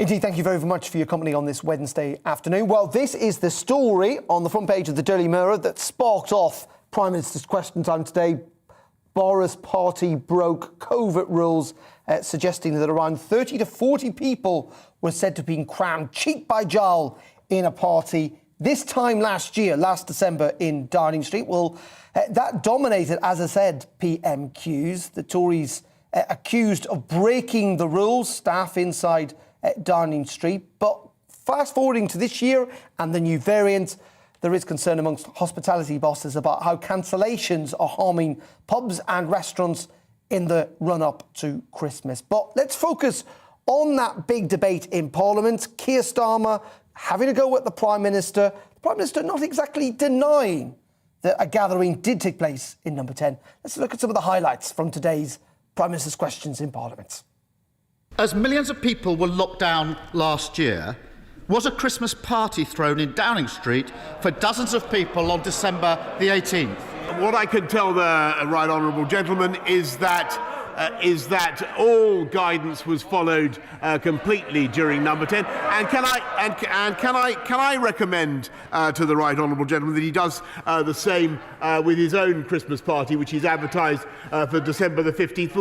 Indeed, thank you very much for your company on this Wednesday afternoon. Well, this is the story on the front page of the Daily Mirror that sparked off Prime Minister's Question Time today. Boris' party broke COVID rules, suggesting that around 30 to 40 people were said to have been crammed cheek by jowl in a party this time last year, last December, in Downing Street. Well, that dominated, as I said, PMQs. The Tories accused of breaking the rules, staff inside Downing Street. But fast forwarding to this year and the new variant, there is concern amongst hospitality bosses about how cancellations are harming pubs and restaurants in the run-up to Christmas. But let's focus on that big debate in Parliament. Keir Starmer having a go at the Prime Minister. The Prime Minister not exactly denying that a gathering did take place in Number 10. Let's look at some of the highlights from today's Prime Minister's Questions in Parliament. As millions of people were locked down last year, was a Christmas party thrown in Downing Street for dozens of people on December the 18th? What I can tell the right honourable gentleman is that all guidance was followed completely during Number 10. And can I recommend to the right honourable gentleman that he does the same with his own Christmas party, which he's advertised for December the 15th,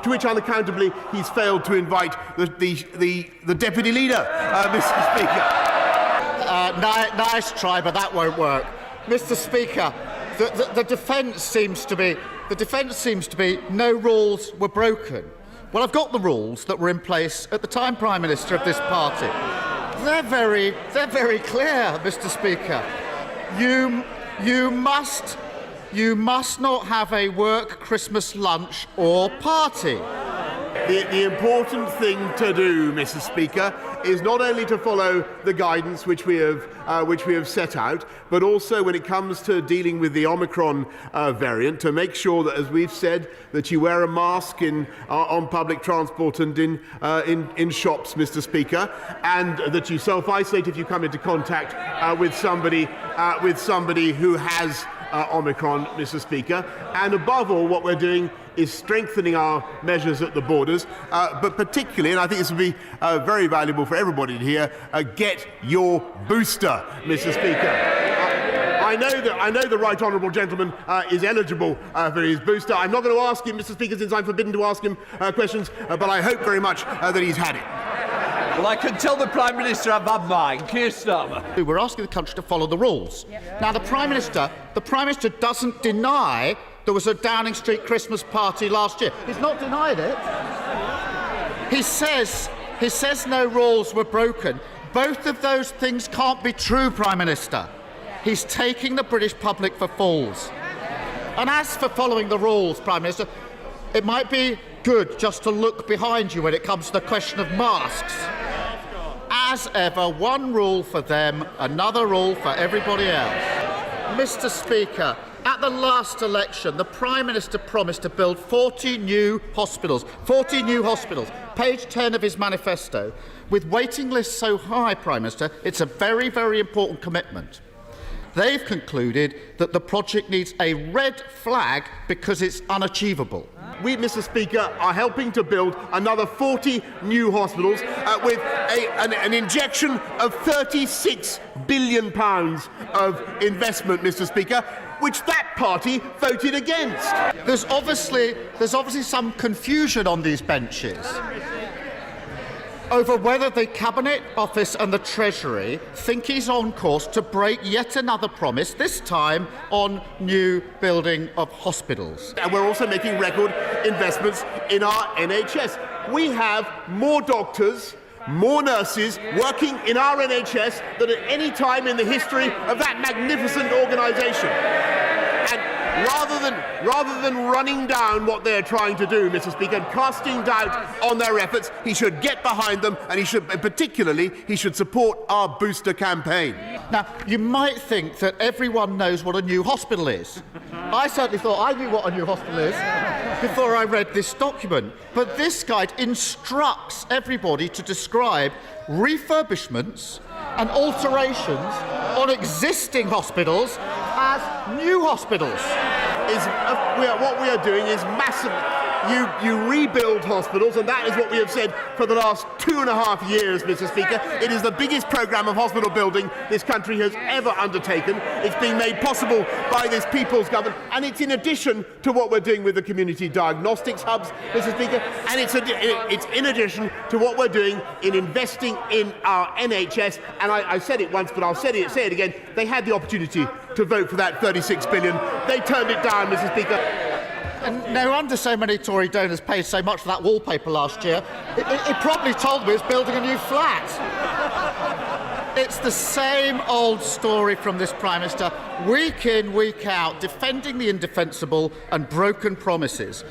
to which unaccountably he's failed to invite the deputy leader, Mr. Speaker. Nice try, but that won't work. Mr. Speaker, the defence seems to be no rules were broken. Well, I've got the rules that were in place at the time Prime Minister of this party. They're very clear, Mr. Speaker. You must not have a work Christmas lunch or party. The important thing to do, Mr. Speaker, is not only to follow the guidance which we have set out, but also when it comes to dealing with the Omicron variant, to make sure that, as we've said, that you wear a mask on public transport and in shops, Mr. Speaker, and that you self-isolate if you come into contact with somebody who has Omicron, Mr. Speaker. And above all, what we're doing is strengthening our measures at the borders, but particularly, and I think this would be very valuable for everybody to hear, get your booster, Mr. Speaker. I know the right honourable gentleman is eligible for his booster. I'm not going to ask him, Mr. Speaker, since I'm forbidden to ask him questions, but I hope very much that he's had it. Well, I can tell the Prime Minister I've had mine. Keir Starmer. We're asking the country to follow the rules. Yep. Now, the Prime Minister doesn't deny there was a Downing Street Christmas party last year. He's not denied it. He says no rules were broken. Both of those things can't be true, Prime Minister. He's taking the British public for fools. And as for following the rules, Prime Minister, it might be good just to look behind you when it comes to the question of masks. As ever, one rule for them, another rule for everybody else. Mr. Speaker, at the last election, the Prime Minister promised to build 40 new hospitals. 40 new hospitals. Page 10 of his manifesto. With waiting lists so high, Prime Minister, it's a very, very important commitment. They've concluded that the project needs a red flag because it's unachievable. We, Mr. Speaker, are helping to build another 40 new hospitals with an injection of £36 billion of investment, Mr. Speaker, which that party voted against. There's obviously some confusion on these benches over whether the Cabinet Office and the Treasury think he's on course to break yet another promise, this time on new building of hospitals. And we're also making record investments in our NHS. We have more doctors, more nurses working in our NHS than at any time in the history of that magnificent organisation. And rather than running down what they're trying to do, Mr. Speaker, and casting doubt on their efforts, he should get behind them, and he should support our booster campaign. Now, you might think that everyone knows what a new hospital is. I certainly thought I knew what a new hospital is before I read this document. But this guide instructs everybody to describe refurbishments and alterations on existing hospitals as new hospitals. what we are doing is massive. You rebuild hospitals, and that is what we have said for the last 2.5 years, Mr. Speaker. It is the biggest programme of hospital building this country has ever undertaken. It's being made possible by this people's government, and it's in addition to what we're doing with the community diagnostics hubs, Mr. Speaker, and it's in addition to what we're doing in investing in our NHS. And I said it once, but I'll say it again. They had the opportunity to vote for that 36 billion. They turned it down, Mr. Speaker. And no wonder so many Tory donors paid so much for that wallpaper last year. It probably told me it's building a new flat. It's the same old story from this Prime Minister, week in, week out, defending the indefensible and broken promises.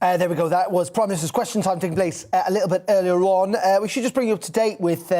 There we go. That was Prime Minister's Question Time taking place a little bit earlier on. We should just bring you up to date with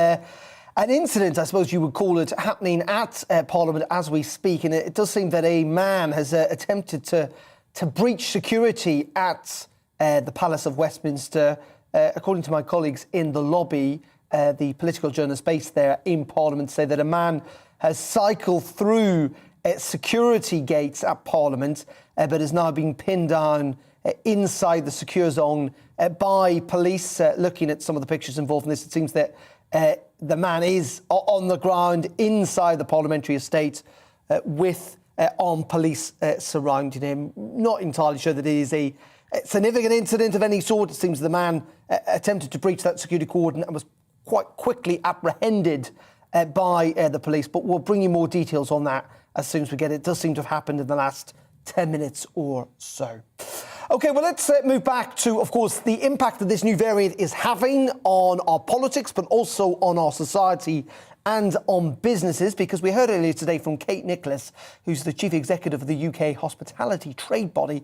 an incident, I suppose you would call it, happening at Parliament as we speak. And it does seem that a man has attempted to breach security at the Palace of Westminster. According to my colleagues in the lobby, the political journalists based there in Parliament say that a man has cycled through security gates at Parliament, but is now being pinned down inside the secure zone by police. Looking at some of the pictures involved in this, it seems that the man is on the ground inside the parliamentary estate with armed police surrounding him. Not entirely sure that it is a significant incident of any sort. It seems the man attempted to breach that security cordon and was quite quickly apprehended by the police. But we'll bring you more details on that as soon as we get it. It does seem to have happened in the last 10 minutes or so. OK, well, let's move back to, of course, the impact that this new variant is having on our politics, but also on our society and on businesses, because we heard earlier today from Kate Nicholas, who's the chief executive of the UK hospitality trade body,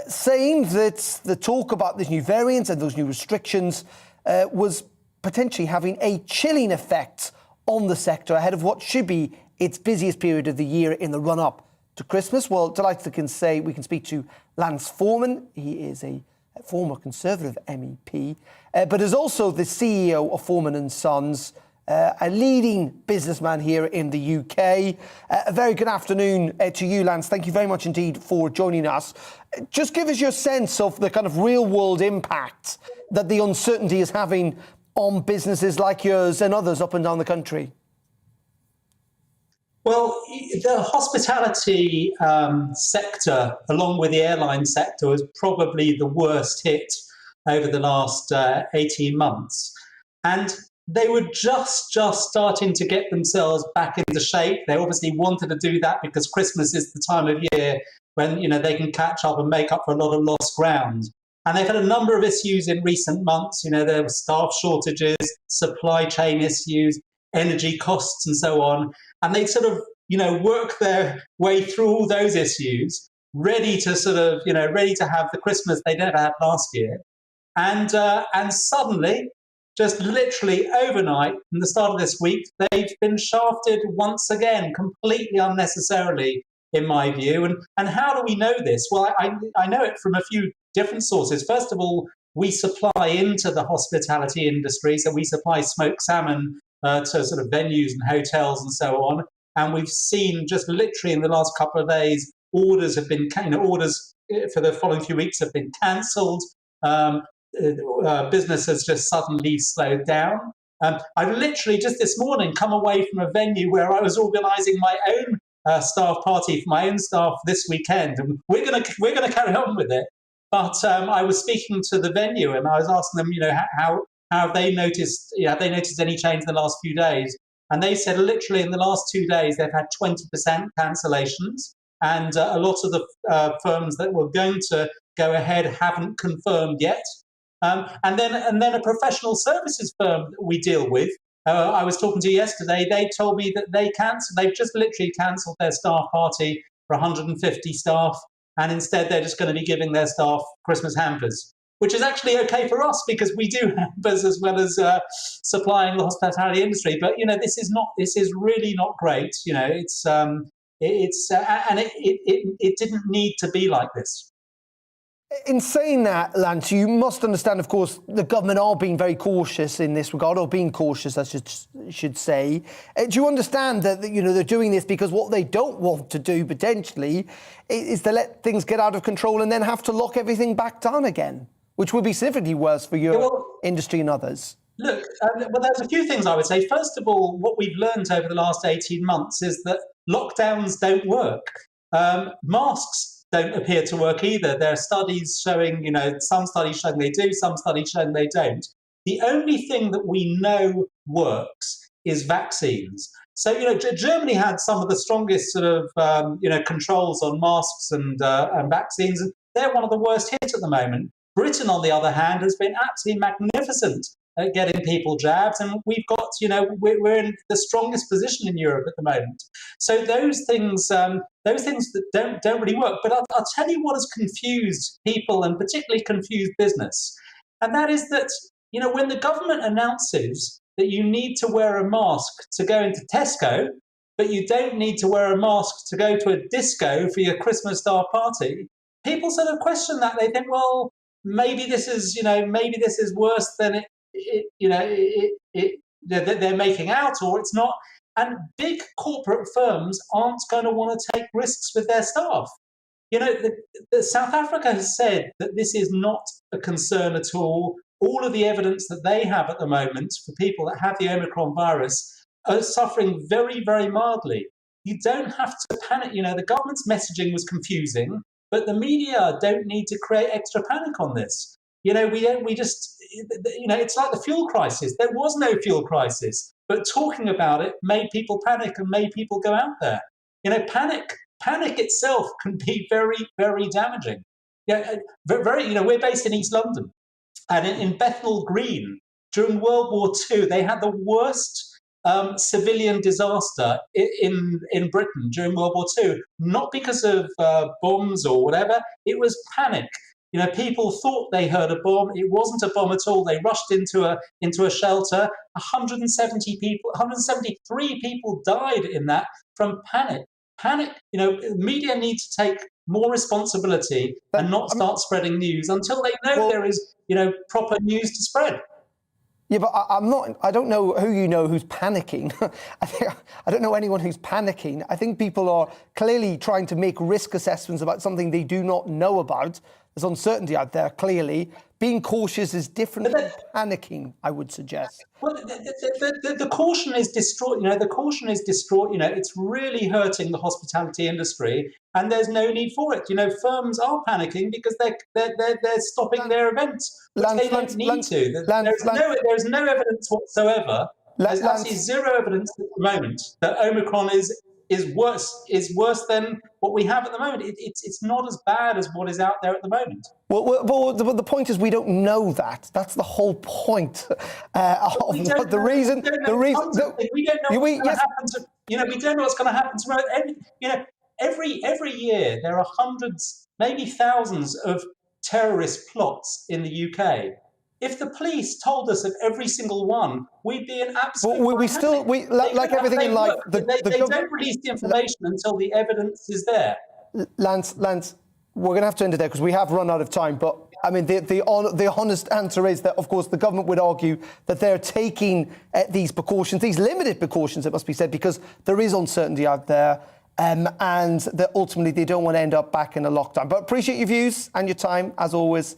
saying that the talk about this new variant and those new restrictions was potentially having a chilling effect on the sector ahead of what should be its busiest period of the year in the run-up to Christmas. Well, delighted to say we can speak to Lance Foreman. He is a former Conservative MEP, but is also the CEO of Foreman & Sons, a leading businessman here in the UK. A very good afternoon to you, Lance. Thank you very much indeed for joining us. Just give us your sense of the kind of real-world impact that the uncertainty is having on businesses like yours and others up and down the country. Well, the hospitality sector, along with the airline sector, was probably the worst hit over the last 18 months. And they were just starting to get themselves back into shape. They obviously wanted to do that because Christmas is the time of year when, you know, they can catch up and make up for a lot of lost ground. And they've had a number of issues in recent months. You know, there were staff shortages, supply chain issues, energy costs and so on. And they sort of, you know, work their way through all those issues, ready to sort of, you know, ready to have the Christmas they never had last year. And suddenly, just literally overnight, from the start of this week, they've been shafted once again, completely unnecessarily, in my view. And how do we know this? Well, I know it from a few different sources. First of all, we supply into the hospitality industry, so we supply smoked salmon to sort of venues and hotels and so on. And we've seen just literally in the last couple of days, orders have been, you know, orders for the following few weeks have been cancelled. Business has just suddenly slowed down. I've literally just this morning come away from a venue where I was organising my own staff party for my own staff this weekend, and we're gonna carry on with it. But I was speaking to the venue and I was asking them, you know, how have they noticed? Yeah, have they noticed any change in the last few days? And they said literally in the last 2 days they've had 20% cancellations, and a lot of the firms that were going to go ahead haven't confirmed yet. And then a professional services firm that we deal with, I was talking to yesterday, they told me that they've just literally cancelled their staff party for 150 staff, and instead they're just going to be giving their staff Christmas hampers, which is actually okay for us because we do hampers as well as supplying the hospitality industry. But, you know, this is really not great. You know, it didn't need to be like this. In saying that, Lance, you must understand, of course, the government are being very cautious in this regard, or being cautious, I should say. Do you understand that they're doing this because what they don't want to do potentially is to let things get out of control and then have to lock everything back down again, which would be significantly worse for your industry and others? Look, well, there's a few things I would say. First of all, what we've learned over the last 18 months is that lockdowns don't work. Masks don't appear to work either. There are studies showing, some studies showing they do, some studies showing they don't. The only thing that we know works is vaccines. So, Germany had some of the strongest sort of, controls on masks and vaccines, and they're one of the worst hit at the moment. Britain, on the other hand, has been absolutely magnificent at getting people jabs, and we've got, we're in the strongest position in Europe at the moment. So those things that don't really work. But I'll tell you what has confused people, and particularly confused business, and that is that when the government announces that you need to wear a mask to go into Tesco, but you don't need to wear a mask to go to a disco for your Christmas Star party, people sort of question that. They think, well, maybe this is worse than they're making out, or it's not. And big corporate firms aren't going to want to take risks with their staff. The South Africa has said that this is not a concern at all. All of the evidence that they have at the moment for people that have the Omicron virus are suffering very, very mildly. You don't have to panic. The government's messaging was confusing, but the media don't need to create extra panic on this. We just, it's like the fuel crisis. There was no fuel crisis, but talking about it made people panic and made people go out there. Panic itself can be very, very damaging. We're based in East London, and in Bethnal Green during World War II, they had the worst civilian disaster in Britain during World War II, not because of bombs or whatever. It was panic. People thought they heard a bomb. It wasn't a bomb at all. They rushed into a shelter. 173 people died in that from panic. Media need to take more responsibility and not start spreading news until they know there is, proper news to spread. Yeah, but I don't know who's panicking. I don't know anyone who's panicking. I think people are clearly trying to make risk assessments about something they do not know about. There's uncertainty out there, clearly. Being cautious is different from panicking, I would suggest. Well, the caution is distraught. The caution is distraught. It's really hurting the hospitality industry, and there's no need for it. Firms are panicking because they're stopping their events, which they don't need to. There's no evidence whatsoever. There's actually zero evidence at the moment that Omicron is worse than what we have at the moment. It's not as bad as what is out there at the moment. Well, the point is we don't know that. That's the whole point. We don't know what's going to happen tomorrow. Every year there are hundreds, maybe thousands of terrorist plots in the UK. If the police told us of every single one, we'd be in absolute. Like everything in life, they don't release the information until the evidence is there. Lance, we're going to have to end it there because we have run out of time. But I mean, the honest answer is that, of course, the government would argue that they're taking these precautions, these limited precautions, it must be said, because there is uncertainty out there, and that ultimately they don't want to end up back in a lockdown. But appreciate your views and your time, as always.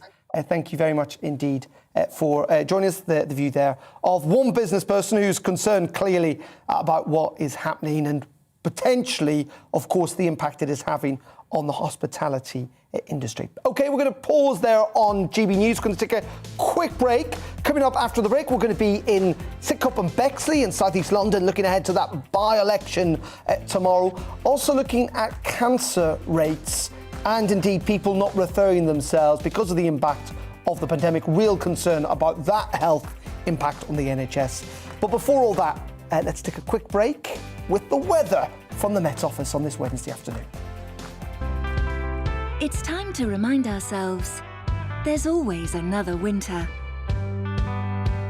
Thank you very much indeed for joining us. The view there of one business person who's concerned clearly about what is happening and potentially, of course, the impact it is having on the hospitality industry. OK, we're going to pause there on GB News. We're going to take a quick break. Coming up after the break, we're going to be in Sidcup and Bexley in South East London, looking ahead to that by-election tomorrow. Also looking at cancer rates and indeed people not referring themselves because of the impact of the pandemic. Real concern about that health impact on the NHS. But before all that, let's take a quick break with the weather from the Met Office on this Wednesday afternoon. It's time to remind ourselves there's always another winter.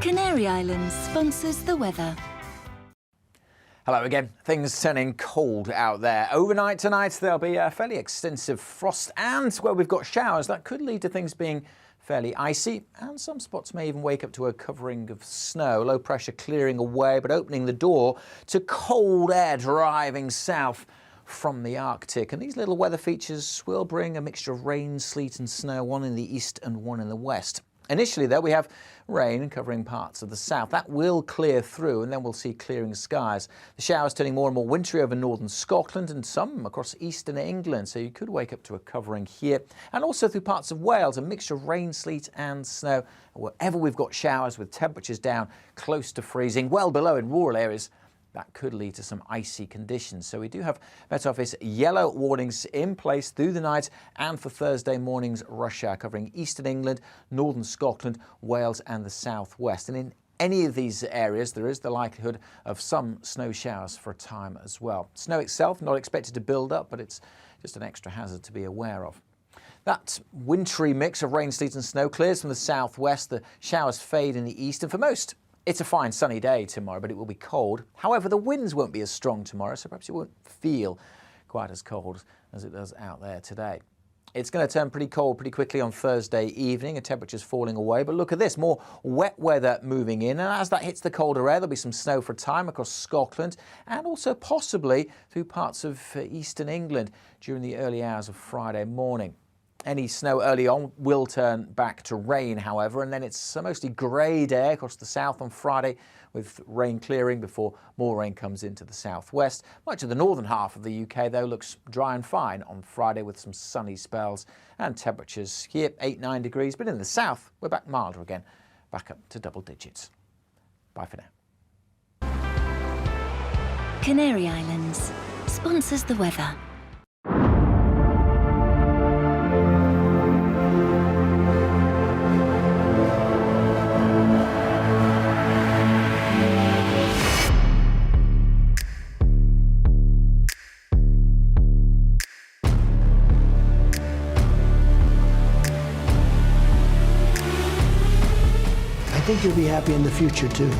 Canary Islands sponsors the weather. Hello again. Things turning cold out there. Overnight tonight there'll be a fairly extensive frost and where we've got showers that could lead to things being fairly icy, and some spots may even wake up to a covering of snow. Low pressure clearing away but opening the door to cold air driving south from the Arctic, and these little weather features will bring a mixture of rain, sleet and snow, one in the east and one in the west. Initially, though, we have rain covering parts of the south. That will clear through, and then we'll see clearing skies. The showers turning more and more wintry over northern Scotland and some across eastern England, so you could wake up to a covering here. And also through parts of Wales, a mixture of rain, sleet and snow. Wherever we've got showers with temperatures down close to freezing, well below in rural areas, that could lead to some icy conditions. So we do have Met Office yellow warnings in place through the night and for Thursday morning's rush hour, covering eastern England, northern Scotland, Wales and the southwest. And in any of these areas, there is the likelihood of some snow showers for a time as well. Snow itself not expected to build up, but it's just an extra hazard to be aware of. That wintry mix of rain, sleet and snow clears from the southwest. The showers fade in the east, and for most, it's a fine sunny day tomorrow, but it will be cold. However, the winds won't be as strong tomorrow, so perhaps it won't feel quite as cold as it does out there today. It's going to turn pretty cold pretty quickly on Thursday evening, and temperatures falling away. But look at this, more wet weather moving in. And as that hits the colder air, there'll be some snow for a time across Scotland and also possibly through parts of eastern England during the early hours of Friday morning. Any snow early on will turn back to rain, however, and then it's a mostly grey day across the south on Friday, with rain clearing before more rain comes into the southwest. Much of the northern half of the UK, though, looks dry and fine on Friday with some sunny spells and temperatures here 8-9 degrees, but in the south we're back milder again, back up to double digits. Bye for now. Canary Islands sponsors the weather. I think you'll be happy in the future, too.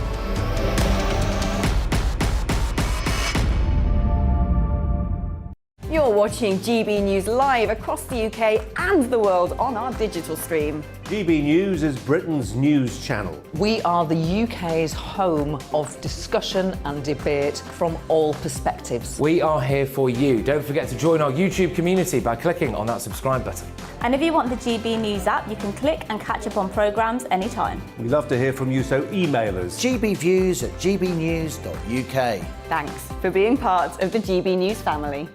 You're watching GB News live across the UK and the world on our digital stream. GB News is Britain's news channel. We are the UK's home of discussion and debate from all perspectives. We are here for you. Don't forget to join our YouTube community by clicking on that subscribe button. And if you want the GB News app, you can click and catch up on programmes anytime. We love to hear from you, so email us. gbviews@gbnews.uk. Thanks for being part of the GB News family.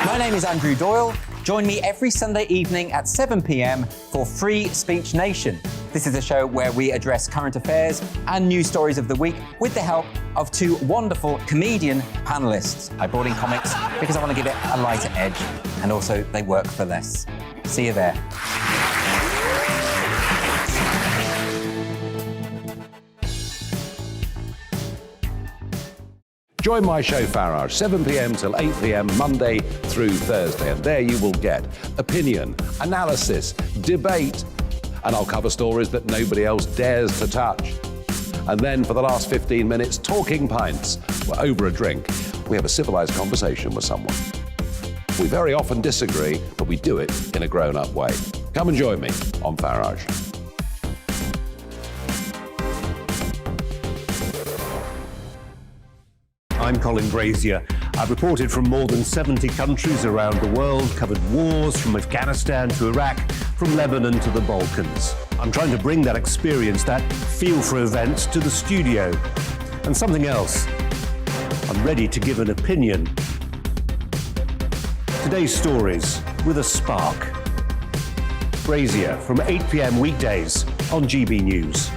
My name is Andrew Doyle. Join me every Sunday evening at 7 p.m. for Free Speech Nation. This is a show where we address current affairs and news stories of the week with the help of two wonderful comedian panellists. I brought in comics because I want to give it a lighter edge, and also they work for less. See you there. Join my show Farage, 7 p.m. till 8 p.m. Monday through Thursday, and there you will get opinion, analysis, debate, and I'll cover stories that nobody else dares to touch. And then for the last 15 minutes, talking pints. We're over a drink. We have a civilised conversation with someone. We very often disagree, but we do it in a grown-up way. Come and join me on Farage. I'm Colin Brazier. I've reported from more than 70 countries around the world, covered wars from Afghanistan to Iraq, from Lebanon to the Balkans. I'm trying to bring that experience, that feel for events, to the studio. And something else, I'm ready to give an opinion. Today's stories with a spark. Brazier from 8 p.m. weekdays on GB News.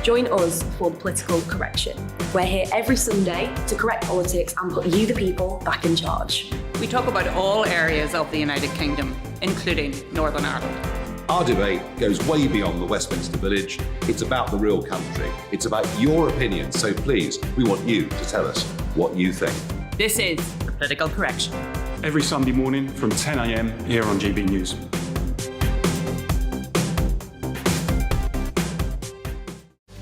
Join us for the Political Correction. We're here every Sunday to correct politics and put you, the people, back in charge. We talk about all areas of the United Kingdom, including Northern Ireland. Our debate goes way beyond the Westminster Village. It's about the real country. It's about your opinion. So please, we want you to tell us what you think. This is the Political Correction. Every Sunday morning from 10 a.m. here on GB News.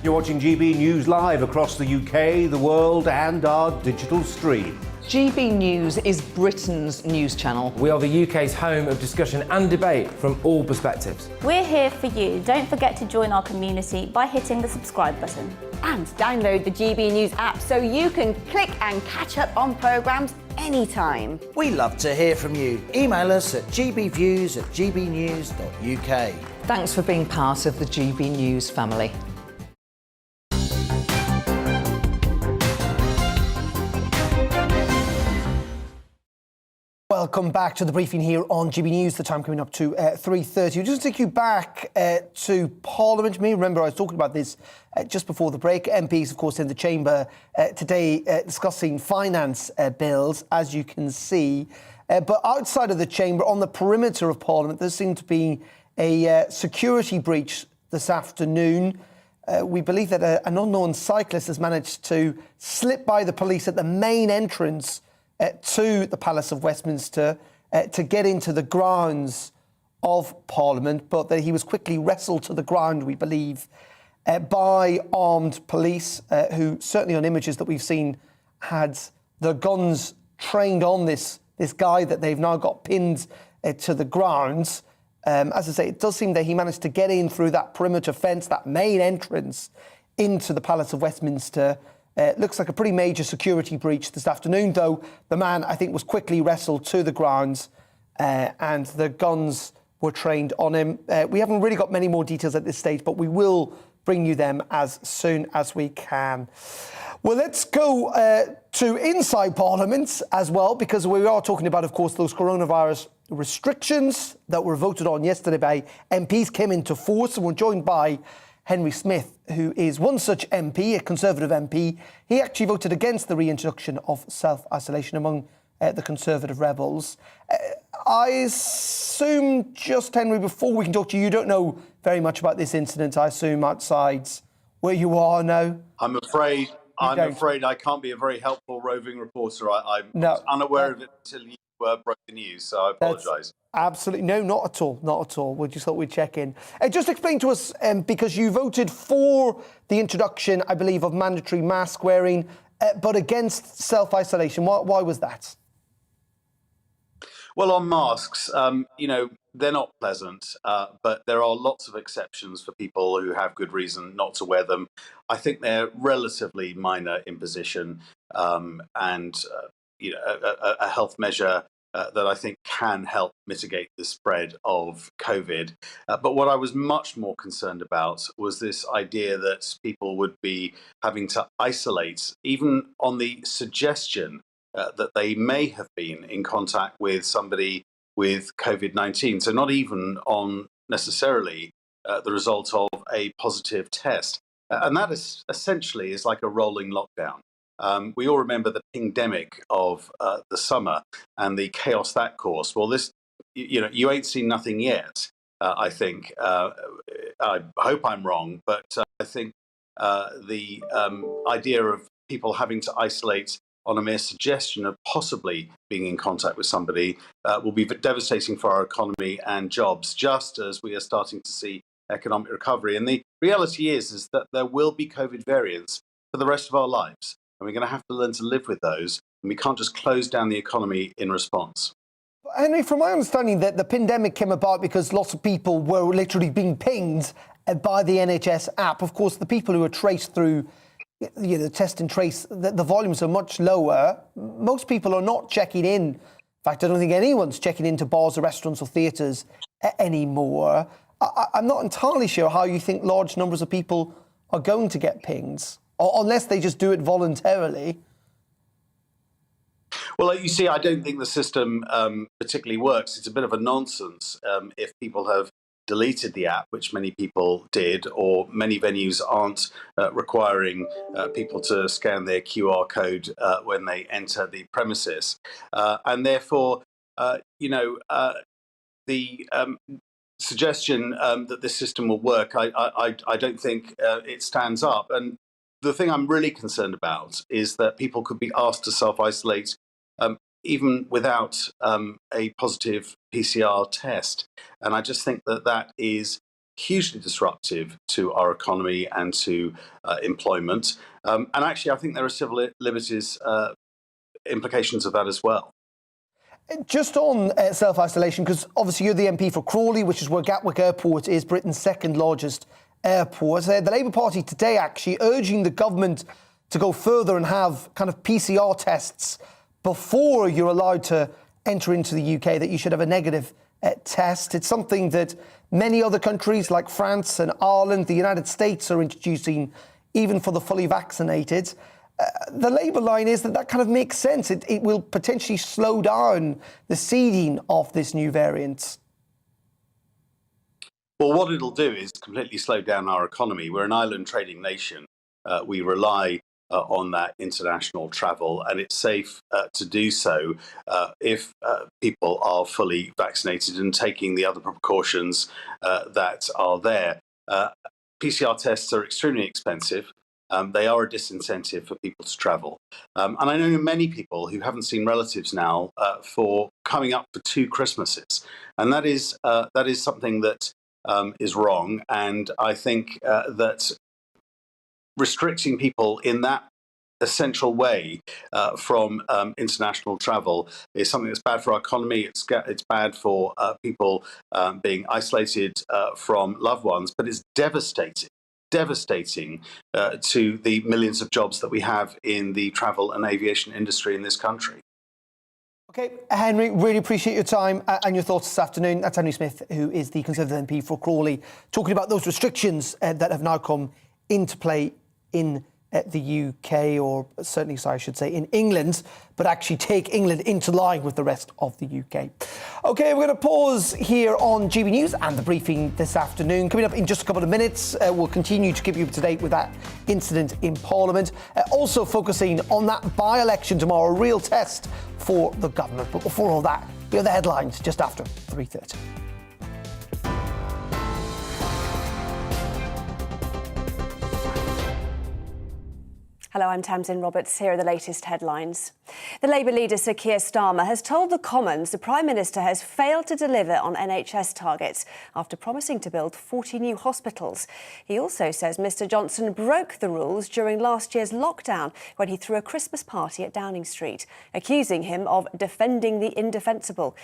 You're watching GB News live across the UK, the world, and our digital stream. GB News is Britain's news channel. We are the UK's home of discussion and debate from all perspectives. We're here for you. Don't forget to join our community by hitting the subscribe button. And download the GB News app so you can click and catch up on programmes anytime. We love to hear from you. Email us at gbviews@gbnews.uk. Thanks for being part of the GB News family. Welcome back to the briefing here on GB News. The time coming up to 3:30. We'll just take you back to Parliament. You may remember I was talking about this just before the break. MPs, of course, in the chamber today discussing finance bills, as you can see. But outside of the chamber, on the perimeter of Parliament, there seemed to be a security breach this afternoon. We believe that an unknown cyclist has managed to slip by the police at the main entrance to the Palace of Westminster to get into the grounds of Parliament, but that he was quickly wrestled to the ground, we believe, by armed police, who certainly on images that we've seen had the guns trained on this guy that they've now got pinned to the ground. As I say, it does seem that he managed to get in through that perimeter fence, that main entrance into the Palace of Westminster. Looks like a pretty major security breach this afternoon, though the man, I think, was quickly wrestled to the ground and the guns were trained on him. We haven't really got many more details at this stage, but we will bring you them as soon as we can. Well, let's go to inside Parliament as well, because we are talking about, of course, those coronavirus restrictions that were voted on yesterday by MPs came into force, and we're joined by Henry Smith, who is one such MP, a Conservative MP. He actually voted against the reintroduction of self-isolation among the Conservative rebels. I assume, just Henry, before we can talk to you, you don't know very much about this incident, I assume, outside where you are now? I'm afraid I can't be a very helpful roving reporter. I'm unaware of it until you broke the news, so I apologise. Absolutely. No, not at all. Not at all. We just thought we'd check in. Just explain to us, because you voted for the introduction, I believe, of mandatory mask wearing, but against self-isolation. Why was that? Well, on masks, they're not pleasant, but there are lots of exceptions for people who have good reason not to wear them. I think they're relatively minor imposition and a health measure that I think can help mitigate the spread of COVID. But what I was much more concerned about was this idea that people would be having to isolate, even on the suggestion that they may have been in contact with somebody with COVID-19. So not even on necessarily the result of a positive test. And that is essentially is like a rolling lockdown. We all remember the pingdemic of the summer and the chaos that caused. Well, this, you ain't seen nothing yet, I think. I hope I'm wrong, but I think the idea of people having to isolate on a mere suggestion of possibly being in contact with somebody will be devastating for our economy and jobs, just as we are starting to see economic recovery. And the reality is that there will be COVID variants for the rest of our lives. And we're going to have to learn to live with those. And we can't just close down the economy in response. Henry, from my understanding, that the pandemic came about because lots of people were literally being pinged by the NHS app. Of course, the people who are traced through the test and trace, the volumes are much lower. Most people are not checking in. In fact, I don't think anyone's checking into bars or restaurants or theatres anymore. I'm not entirely sure how you think large numbers of people are going to get pinged, unless they just do it voluntarily. Well, you see, I don't think the system particularly works. It's a bit of a nonsense if people have deleted the app, which many people did, or many venues aren't requiring people to scan their QR code when they enter the premises. And therefore, the suggestion that this system will work, I don't think it stands up. And the thing I'm really concerned about is that people could be asked to self-isolate even without a positive PCR test. And I just think that that is hugely disruptive to our economy and to employment. And actually, I think there are civil liberties implications of that as well. Just on self-isolation, because obviously you're the MP for Crawley, which is where Gatwick Airport is, Britain's second largest airport. The Labour Party today actually urging the government to go further and have kind of PCR tests before you're allowed to enter into the UK, that you should have a negative test. It's something that many other countries like France and Ireland, the United States are introducing even for the fully vaccinated. The Labour line is that kind of makes sense. It will potentially slow down the seeding of this new variant. Well, what it'll do is completely slow down our economy. We're an island trading nation. We rely on that international travel, and it's safe to do so if people are fully vaccinated and taking the other precautions that are there. PCR tests are extremely expensive. They are a disincentive for people to travel. And I know many people who haven't seen relatives now for coming up for 2 Christmases. And that is something that is wrong. And I think that restricting people in that essential way from international travel is something that's bad for our economy. It's bad for people being isolated from loved ones, but it's devastating to the millions of jobs that we have in the travel and aviation industry in this country. OK, Henry, really appreciate your time and your thoughts this afternoon. That's Henry Smith, who is the Conservative MP for Crawley, talking about those restrictions that have now come into play in the UK, or certainly, so I should say, in England, but actually take England into line with the rest of the UK. OK, we're going to pause here on GB News and the briefing this afternoon. Coming up in just a couple of minutes, we'll continue to keep you up to date with that incident in Parliament. Also focusing on that by-election tomorrow, a real test for the government. But before all that, here are the headlines just after 3:30. Hello, I'm Tamsin Roberts. Here are the latest headlines. The Labour leader, Sir Keir Starmer, has told the Commons the Prime Minister has failed to deliver on NHS targets after promising to build 40 new hospitals. He also says Mr Johnson broke the rules during last year's lockdown when he threw a Christmas party at Downing Street, accusing him of defending the indefensible.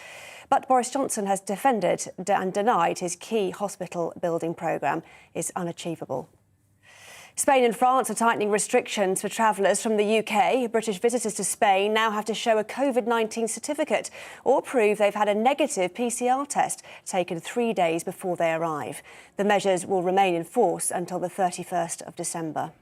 But Boris Johnson has defended and denied his key hospital building programme is unachievable. Spain and France are tightening restrictions for travellers from the UK. British visitors to Spain now have to show a COVID-19 certificate or prove they've had a negative PCR test taken 3 days before they arrive. The measures will remain in force until the 31st of December.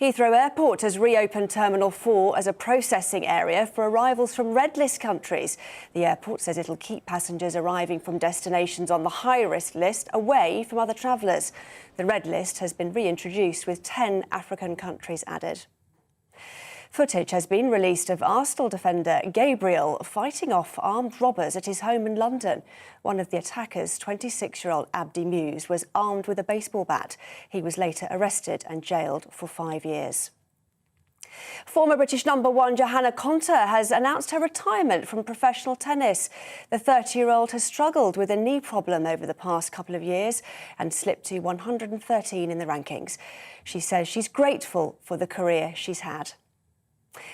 Heathrow Airport has reopened Terminal 4 as a processing area for arrivals from red list countries. The airport says it'll keep passengers arriving from destinations on the high-risk list away from other travellers. The red list has been reintroduced with 10 African countries added. Footage has been released of Arsenal defender Gabriel fighting off armed robbers at his home in London. One of the attackers, 26-year-old Abdi Muse, was armed with a baseball bat. He was later arrested and jailed for 5 years. Former British #1 Johanna Konta has announced her retirement from professional tennis. The 30-year-old has struggled with a knee problem over the past couple of years and slipped to 113 in the rankings. She says she's grateful for the career she's had.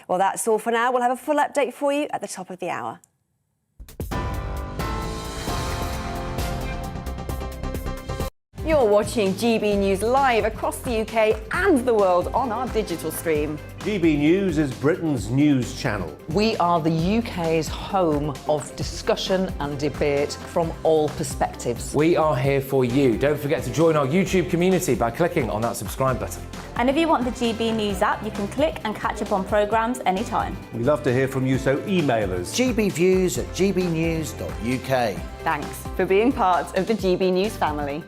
Well, that's all for now. We'll have a full update for you at the top of the hour. You're watching GB News live across the UK and the world on our digital stream. GB News is Britain's news channel. We are the UK's home of discussion and debate from all perspectives. We are here for you. Don't forget to join our YouTube community by clicking on that subscribe button. And if you want the GB News app, you can click and catch up on programmes anytime. We love to hear from you, so email us. gbviews@gbnews.uk. Thanks for being part of the GB News family.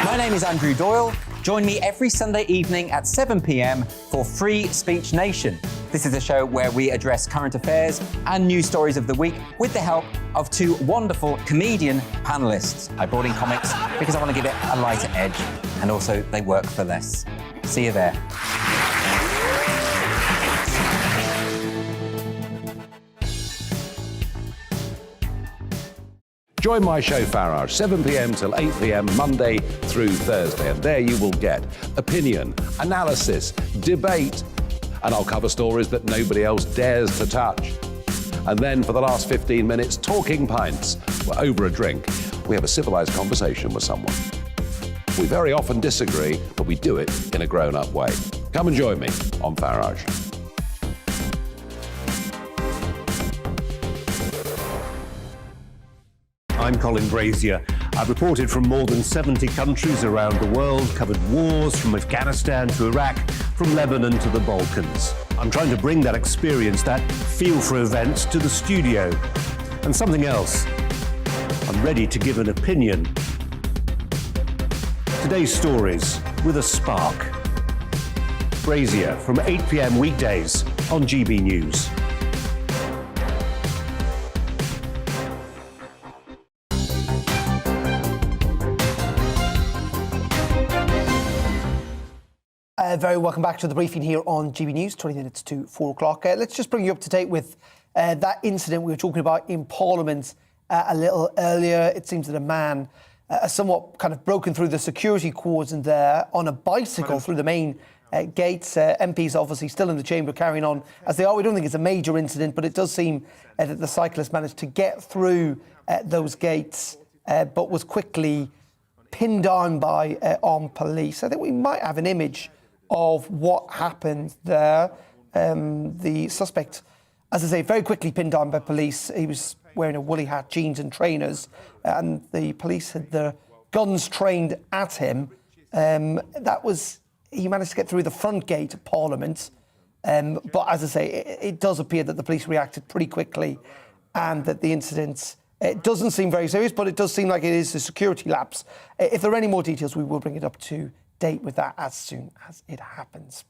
My name is Andrew Doyle. Join me every Sunday evening at 7 p.m. for Free Speech Nation. This is a show where we address current affairs and news stories of the week with the help of 2 wonderful comedian panellists. I brought in comics because I want to give it a lighter edge, and also they work for less. See you there. Join my show Farage, 7 p.m. till 8 p.m. Monday through Thursday, and there you will get opinion, analysis, debate, and I'll cover stories that nobody else dares to touch. And then for the last 15 minutes, talking pints. We're over a drink. We have a civilized conversation with someone. We very often disagree, but we do it in a grown-up way. Come and join me on Farage. I'm Colin Brazier. I've reported from more than 70 countries around the world, covered wars from Afghanistan to Iraq, from Lebanon to the Balkans. I'm trying to bring that experience, that feel for events, to the studio. And something else, I'm ready to give an opinion. Today's stories with a spark. Brazier from 8 p.m. weekdays on GB News. Very welcome back to the briefing here on GB News, 20 minutes to 4 o'clock. Let's just bring you up to date with that incident we were talking about in Parliament a little earlier. It seems that a man somewhat kind of broken through the security cordon there on a bicycle through the main gates. MPs obviously still in the chamber carrying on as they are. We don't think it's a major incident, but it does seem that the cyclist managed to get through those gates, but was quickly pinned down by armed police. I think we might have an image of what happened there. The suspect, as I say, very quickly pinned down by police. He was wearing a woolly hat, jeans and trainers, and the police had their guns trained at him. He managed to get through the front gate of Parliament. But as I say, it does appear that the police reacted pretty quickly and that the incident, it doesn't seem very serious, but it does seem like it is a security lapse. If there are any more details, we will bring it up to date with that as soon as it happens.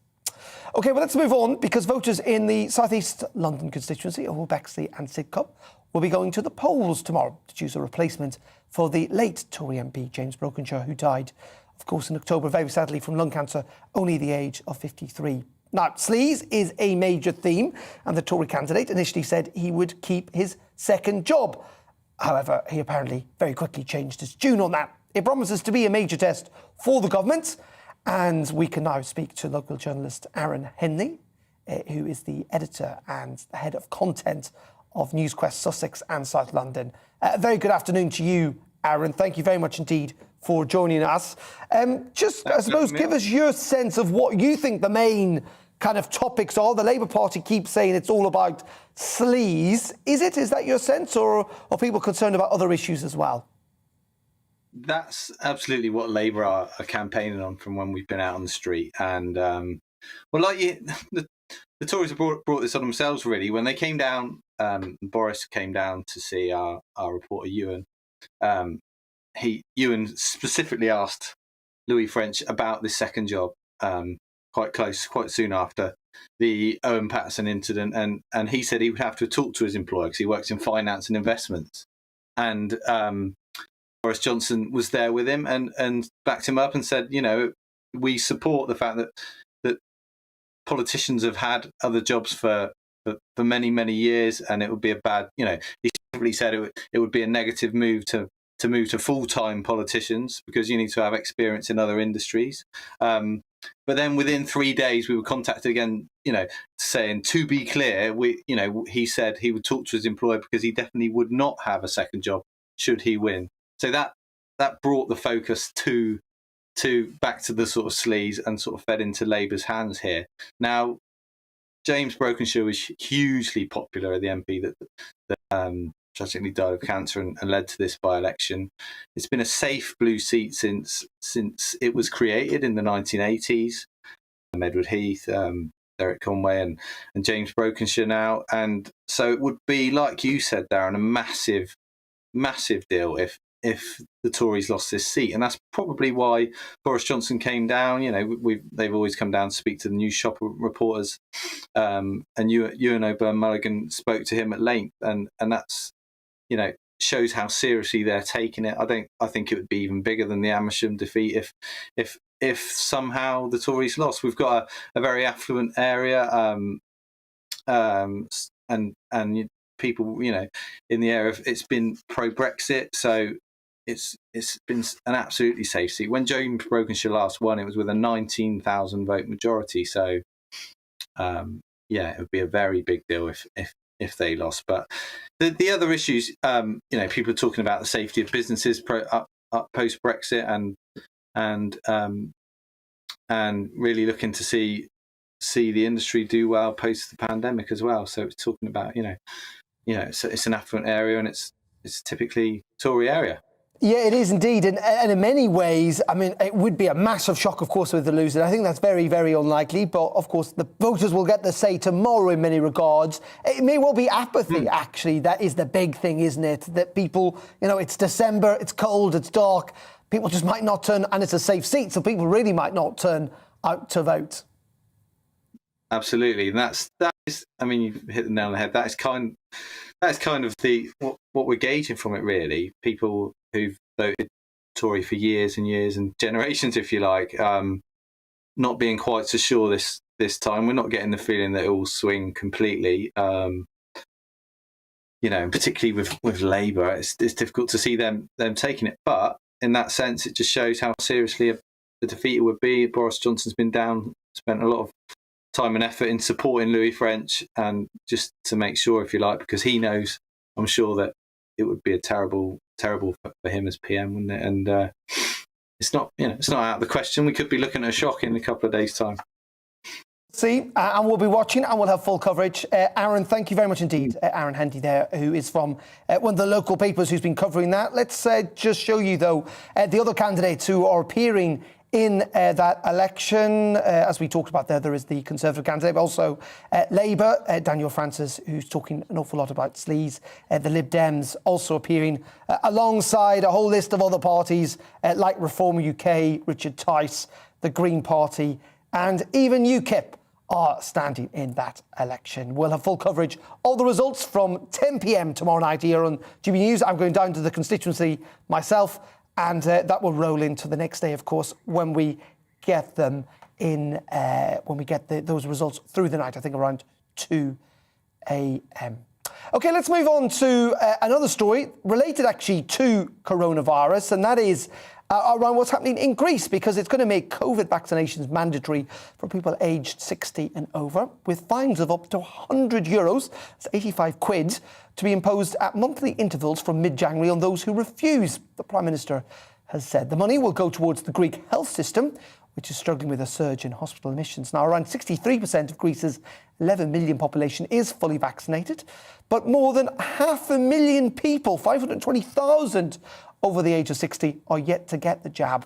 OK, well, let's move on, because voters in the South East London constituency of Bexley and Sidcup will be going to the polls tomorrow to choose a replacement for the late Tory MP James Brokenshire, who died, of course, in October, very sadly, from lung cancer, only the age of 53. Now, sleaze is a major theme, and the Tory candidate initially said he would keep his second job. However, he apparently very quickly changed his tune on that. It promises to be a major test for the government, and we can now speak to local journalist Aaron Henley, who is the editor and the head of content of NewsQuest Sussex and South London. Very good afternoon to you, Aaron. Thank you very much indeed for joining us. I suppose, give us your sense of what you think the main kind of topics are. The Labour Party keeps saying it's all about sleaze. Is that your sense, or are people concerned about other issues as well? That's absolutely what Labour are campaigning on from when we've been out on the street. And, the Tories have brought this on themselves, really. When they came down, Boris came down to see our reporter, Ewan. Ewan specifically asked Louis French about this second job, quite soon after the Owen Paterson incident. And he said he would have to talk to his employer because he works in finance and investments. And Boris Johnson was there with him and backed him up and said, we support the fact that politicians have had other jobs for many, many years, and it would be a bad, he simply said it would be a negative move to move to full-time politicians because you need to have experience in other industries. But then within 3 days, we were contacted again, saying, to be clear, he said he would talk to his employer because he definitely would not have a second job should he win. So that brought the focus to back to the sort of sleaze and sort of fed into Labour's hands here. Now, James Brokenshire was hugely popular at the MP that tragically died of cancer and led to this by-election. It's been a safe blue seat since it was created in the 1980s. Edward Heath, Derek Conway and James Brokenshire now. And so it would be, like you said, Darren, a massive, massive deal if the Tories lost this seat. And that's probably why Boris Johnson came down. They've always come down to speak to the news shop reporters. And Ewan O'Byrne-Mulligan spoke to him at length. And that's, shows how seriously they're taking it. I think it would be even bigger than the Amersham defeat if somehow the Tories lost. We've got a very affluent area, and people, in the area of it's been pro-Brexit, so it's been an absolutely safe seat. When Joe Brokenshire last won, it was with a 19,000 vote majority. So, it would be a very big deal if they lost. But the other issues, people are talking about the safety of businesses post Brexit, and really looking to see the industry do well post the pandemic as well. So it's talking about it's an affluent area, and it's typically Tory area. Yeah, it is indeed. And in many ways, I mean, it would be a massive shock, of course, with the losing. I think that's very, very unlikely. But, of course, the voters will get the say tomorrow in many regards. It may well be apathy, actually. That is the big thing, isn't it? That people, it's December, it's cold, it's dark. People just might not turn, and it's a safe seat, so people really might not turn out to vote. Absolutely. And that is, I mean, you've hit the nail on the head. That's kind of what we're gauging from it, really. People who've voted Tory for years and years and generations, if you like, not being quite so sure this time. We're not getting the feeling that it will swing completely. Particularly with Labour, it's difficult to see them taking it. But in that sense, it just shows how seriously the defeat it would be. Boris Johnson's been down, spent a lot of time and effort in supporting Louis French, and just to make sure, if you like, because he knows, I'm sure, that it would be a terrible for him as PM, wouldn't it? And it's not out of the question. We could be looking at a shock in a couple of days' time. See, and we'll be watching, and we'll have full coverage. Aaron, thank you very much indeed. Aaron Hendy there, who is from one of the local papers who's been covering that. Let's just show you, though, the other candidates who are appearing in that election. As we talked about there is the Conservative candidate, but also Labour, Daniel Francis, who's talking an awful lot about sleaze. The Lib Dems also appearing alongside a whole list of other parties like Reform UK, Richard Tice, the Green Party, and even UKIP are standing in that election. We'll have full coverage of the results from 10 p.m. tomorrow night here on GBNews. I'm going down to the constituency myself, and that will roll into the next day, of course, when we get them in, those results through the night, I think around 2 a.m. OK, let's move on to another story related actually to coronavirus, and that is around what's happening in Greece, because it's going to make COVID vaccinations mandatory for people aged 60 and over, with fines of up to €100, that's 85 quid, to be imposed at monthly intervals from mid-January on those who refuse, the Prime Minister has said. The money will go towards the Greek health system, which is struggling with a surge in hospital admissions. Now, around 63% of Greece's 11 million population is fully vaccinated, but more than 500,000 people, 520,000 over the age of 60, are yet to get the jab.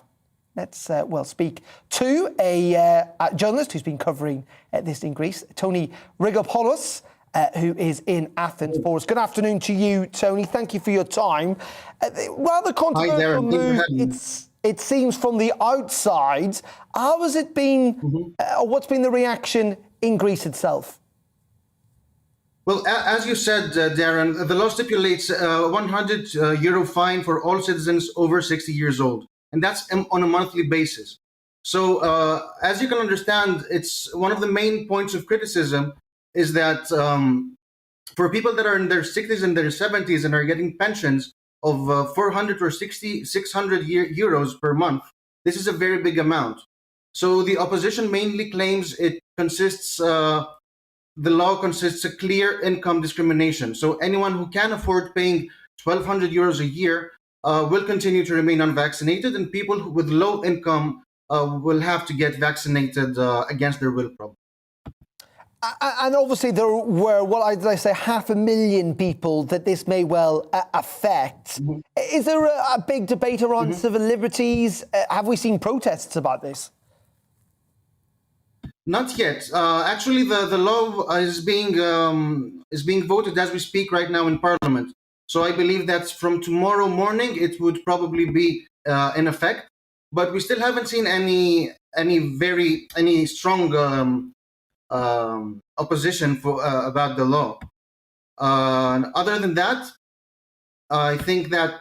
Let's speak to a journalist who's been covering this in Greece, Tony Rigopoulos, who is in Athens for us. Good afternoon to you, Tony. Thank you for your time. Rather controversial move, it seems, from the outside. How has it been, or what's been the reaction in Greece itself? Well, as you said, Darren, the law stipulates a €100 fine for all citizens over 60 years old, and that's on a monthly basis. So, as you can understand, it's one of the main points of criticism is that for people that are in their 60s and their 70s and are getting pensions of 400 or 600 euros per month, this is a very big amount. So the opposition mainly claims it consists the law consists of clear income discrimination. So anyone who can afford paying 1,200 euros a year will continue to remain unvaccinated, and people with low income will have to get vaccinated against their will, probably. And obviously there were, did I say, 500,000 people that this may well affect. Is there a big debate around civil liberties? Have we seen protests about this? Not yet. Actually, the law is being voted as we speak right now in Parliament. So I believe that from tomorrow morning it would probably be in effect. But we still haven't seen any strong opposition about the law. Other than that, I think that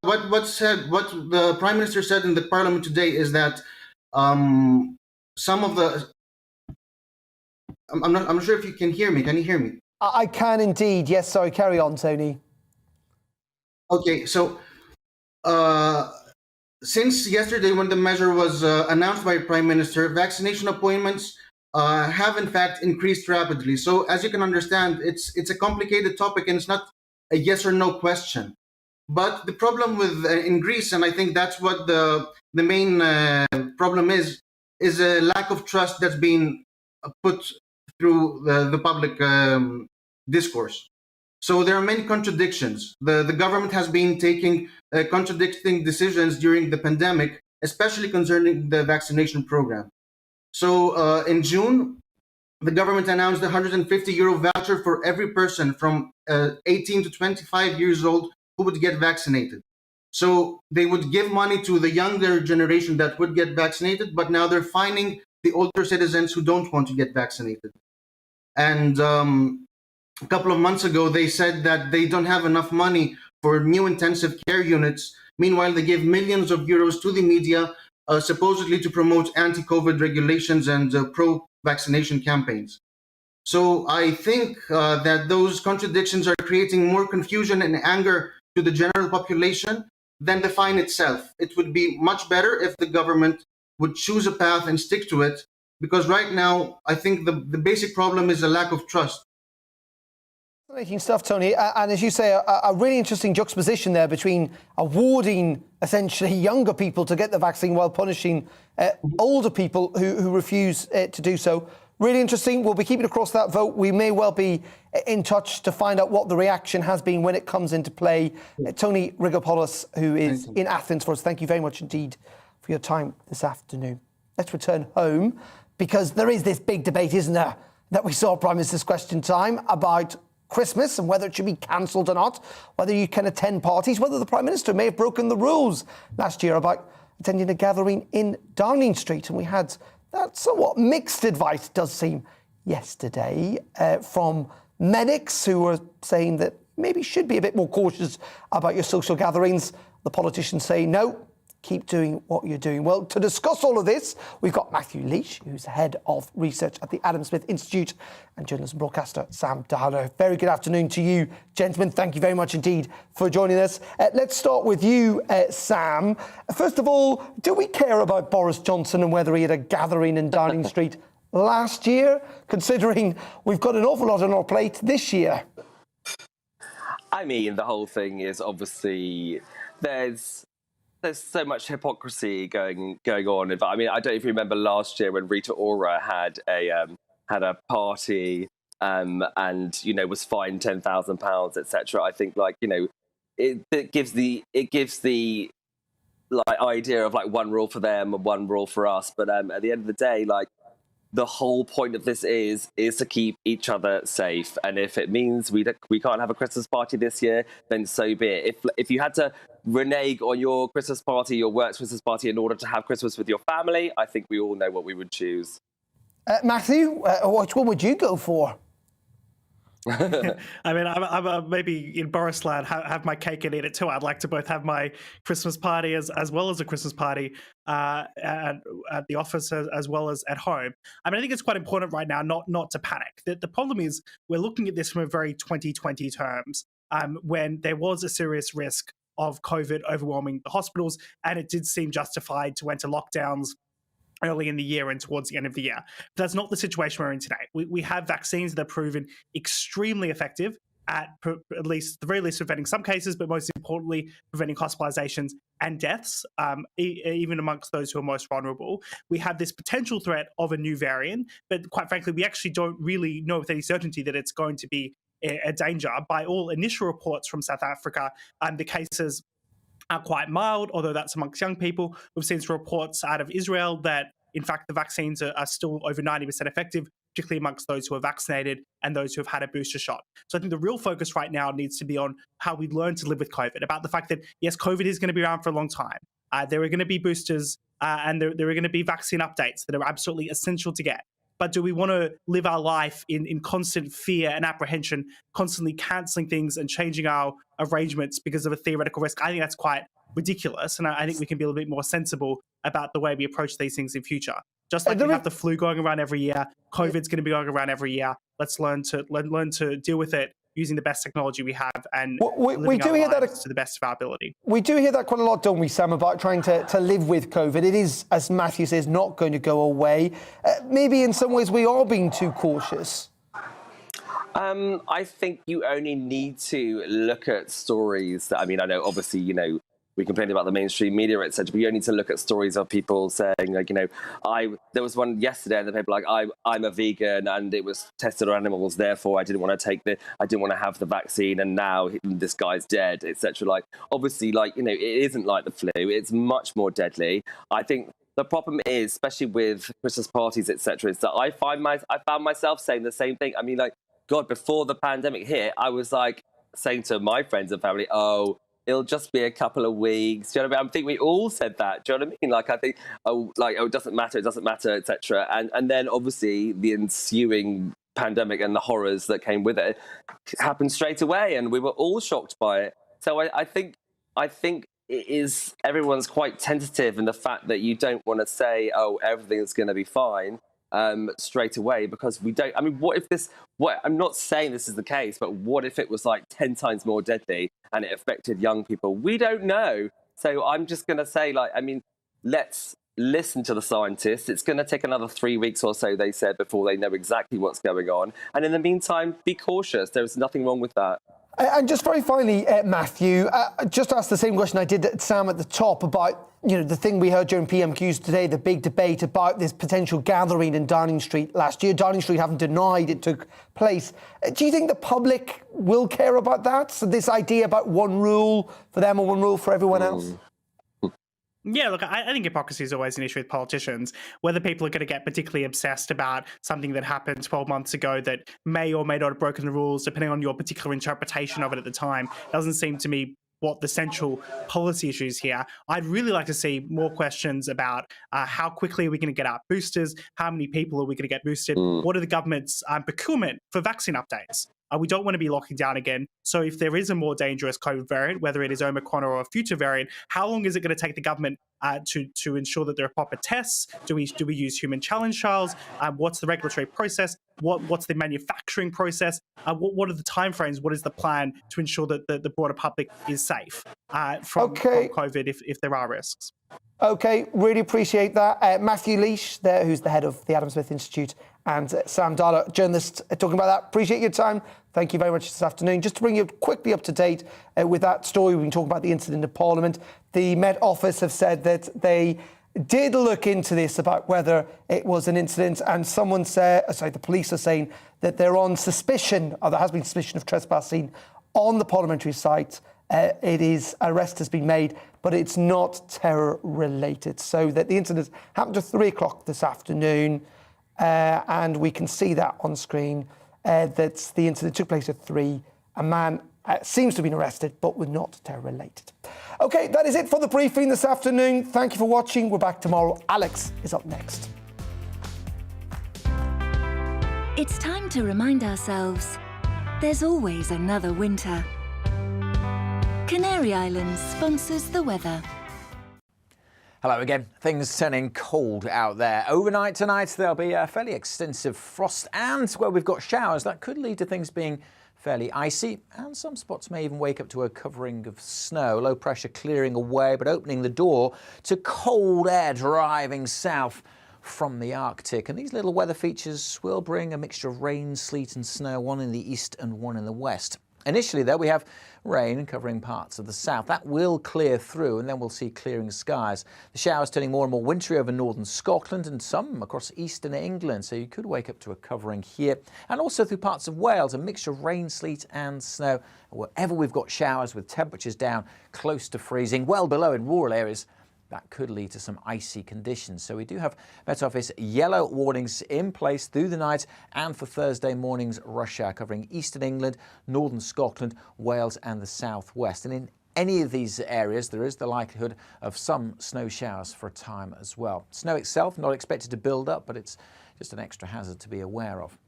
what the Prime Minister said in the Parliament today is that some of the I'm not sure if you can hear me. Can you hear me? I can indeed. Yes, sorry, carry on, Tony. Okay, so since yesterday when the measure was announced by Prime Minister, vaccination appointments have in fact increased rapidly. So as you can understand, it's a complicated topic and it's not a yes or no question. But the problem with in Greece, and I think that's what the main problem is a lack of trust that's being put through the public discourse. So there are many contradictions. The government has been taking contradicting decisions during the pandemic, especially concerning the vaccination program. So in June, the government announced a €150 voucher for every person from 18 to 25 years old who would get vaccinated. So they would give money to the younger generation that would get vaccinated, but now they're fining the older citizens who don't want to get vaccinated. And a couple of months ago, they said that they don't have enough money for new intensive care units. Meanwhile, they give millions of euros to the media, supposedly to promote anti-COVID regulations and pro-vaccination campaigns. So I think that those contradictions are creating more confusion and anger to the general population than the fine itself. It would be much better if the government would choose a path and stick to it, because right now, I think the basic problem is a lack of trust. Fascinating stuff, Tony. And as you say, a really interesting juxtaposition there between awarding essentially younger people to get the vaccine while punishing older people who refuse to do so. Really interesting. We'll be keeping across that vote. We may well be in touch to find out what the reaction has been when it comes into play. Tony Rigopoulos, who is in Athens for us, thank you very much indeed for your time this afternoon. Let's return home, because there is this big debate, isn't there, that we saw Prime Minister's Question Time about Christmas and whether it should be cancelled or not, whether you can attend parties, whether the Prime Minister may have broken the rules last year about attending a gathering in Downing Street. And we had that somewhat mixed advice, it does seem, yesterday from medics who were saying that maybe you should be a bit more cautious about your social gatherings. The politicians say, no, keep doing what you're doing. Well, to discuss all of this, we've got Matthew Leach, who's the head of research at the Adam Smith Institute, and journalist and broadcaster Sam Dowler. Very good afternoon to you, gentlemen. Thank you very much indeed for joining us. Let's start with you, Sam. First of all, do we care about Boris Johnson and whether he had a gathering in Downing Street last year, considering we've got an awful lot on our plate this year? I mean, the whole thing is obviously there's so much hypocrisy going on. But I mean, I don't even remember last year when Rita Ora had a party and was fined £10,000, etc. I think it gives the idea of like one rule for them and one rule for us. But at the end of the day, the whole point of this is to keep each other safe. And if it means we can't have a Christmas party this year, then so be it. If you had to renege on your Christmas party, your work's Christmas party, in order to have Christmas with your family, I think we all know what we would choose. Matthew, which one would you go for? I mean, I'm maybe in Boris land, have my cake and eat it too. I'd like to both have my Christmas party as well as a Christmas party at the office as well as at home. I mean, I think it's quite important right now not to panic. The problem is we're looking at this from a very 2020 terms, when there was a serious risk of COVID overwhelming the hospitals, and it did seem justified to enter lockdowns early in the year and towards the end of the year. But that's not the situation we're in today. We have vaccines that are proven extremely effective at the very least preventing some cases, but most importantly, preventing hospitalizations and deaths, even amongst those who are most vulnerable. We have this potential threat of a new variant, but quite frankly, we actually don't really know with any certainty that it's going to be a danger. By all initial reports from South Africa, the cases are quite mild, although that's amongst young people. We've seen some reports out of Israel that, in fact, the vaccines are still over 90% effective, particularly amongst those who are vaccinated and those who have had a booster shot. So I think the real focus right now needs to be on how we learn to live with COVID, about the fact that, yes, COVID is going to be around for a long time. There are going to be boosters and there are going to be vaccine updates that are absolutely essential to get. But do we want to live our life in constant fear and apprehension, constantly cancelling things and changing our arrangements because of a theoretical risk? I think that's quite ridiculous. And I think we can be a little bit more sensible about the way we approach these things in future. Just like we have the flu going around every year, COVID's going to be going around every year. Let's learn to deal with it using the best technology we have and we living do our hear that lives to the best of our ability. We do hear that quite a lot, don't we, Sam, about trying to live with COVID. It is, as Matthew says, not going to go away. Maybe in some ways we are being too cautious. I think you only need to look at stories that, I mean, I know obviously, we complain about the mainstream media, etc. But you only need to look at stories of people saying, like, there was one yesterday in the paper, like, I'm a vegan and it was tested on animals, therefore I didn't want to have the vaccine, and now this guy's dead, etc. Like, obviously, like, it isn't like the flu; it's much more deadly. I think the problem is, especially with Christmas parties, etc., is that I found myself saying the same thing. I mean, like, God, before the pandemic hit, I was like saying to my friends and family, "Oh, it'll just be a couple of weeks." Do you know what I mean? I think we all said that. Do you know what I mean? Like, I think, it doesn't matter, etc. And then obviously the ensuing pandemic and the horrors that came with it happened straight away, and we were all shocked by it. So I think it is, everyone's quite tentative in the fact that you don't want to say, "Oh, everything's going to be fine." Straight away, because we don't. I mean, I'm not saying this is the case, but what if it was like 10 times more deadly and it affected young people? We don't know. So I'm just going to say, like, I mean, let's listen to the scientists. It's going to take another 3 weeks or so, they said, before they know exactly what's going on. And in the meantime, be cautious. There's nothing wrong with that. And just very finally, Matthew, just ask the same question I did at Sam at the top about, the thing we heard during PMQs today, the big debate about this potential gathering in Downing Street last year. Downing Street haven't denied it took place. Do you think the public will care about that? So this idea about one rule for them and one rule for everyone else? Yeah, look, I think hypocrisy is always an issue with politicians. Whether people are going to get particularly obsessed about something that happened 12 months ago that may or may not have broken the rules, depending on your particular interpretation of it at the time, doesn't seem to me what the central policy issues here. I'd really like to see more questions about how quickly are we going to get out boosters, how many people are we going to get boosted, what are the government's procurement for vaccine updates? We don't want to be locking down again. So if there is a more dangerous COVID variant, whether it is Omicron or a future variant, how long is it going to take the government to ensure that there are proper tests? Do we use human challenge trials? What's the regulatory process? What's the manufacturing process? What are the timeframes? What is the plan to ensure that the broader public is safe from COVID if there are risks? Okay, really appreciate that. Matthew Leash there, who's the head of the Adam Smith Institute, and Sam Darla, journalist, talking about that. Appreciate your time. Thank you very much this afternoon. Just to bring you quickly up to date with that story, we've been talking about the incident in Parliament. The Met Office have said that they did look into this about whether it was an incident, and the police are saying that they're on suspicion, or there has been suspicion of trespassing on the parliamentary site. Arrest has been made, but it's not terror related. So that the incident happened at 3 o'clock this afternoon, and we can see that on screen, that the incident took place at 3. A man seems to have been arrested, but was not terror related. Okay, that is it for the briefing this afternoon. Thank you for watching. We're back tomorrow. Alex is up next. It's time to remind ourselves there's always another winter. Canary Islands sponsors the weather. Hello again. Things turning cold out there. Overnight tonight, there'll be a fairly extensive frost, and where we've got showers, that could lead to things being fairly icy, and some spots may even wake up to a covering of snow. Low pressure clearing away, but opening the door to cold air driving south from the Arctic. And these little weather features will bring a mixture of rain, sleet and snow, one in the east and one in the west. Initially, though, we have rain covering parts of the south. That will clear through, and then we'll see clearing skies. The showers turning more and more wintry over northern Scotland and some across eastern England, so you could wake up to a covering here. And also through parts of Wales, a mixture of rain, sleet and snow. Wherever we've got showers with temperatures down close to freezing, well below in rural areas, that could lead to some icy conditions. So we do have Met Office yellow warnings in place through the night and for Thursday morning's rush hour, covering eastern England, northern Scotland, Wales and the southwest. And in any of these areas, there is the likelihood of some snow showers for a time as well. Snow itself not expected to build up, but it's just an extra hazard to be aware of.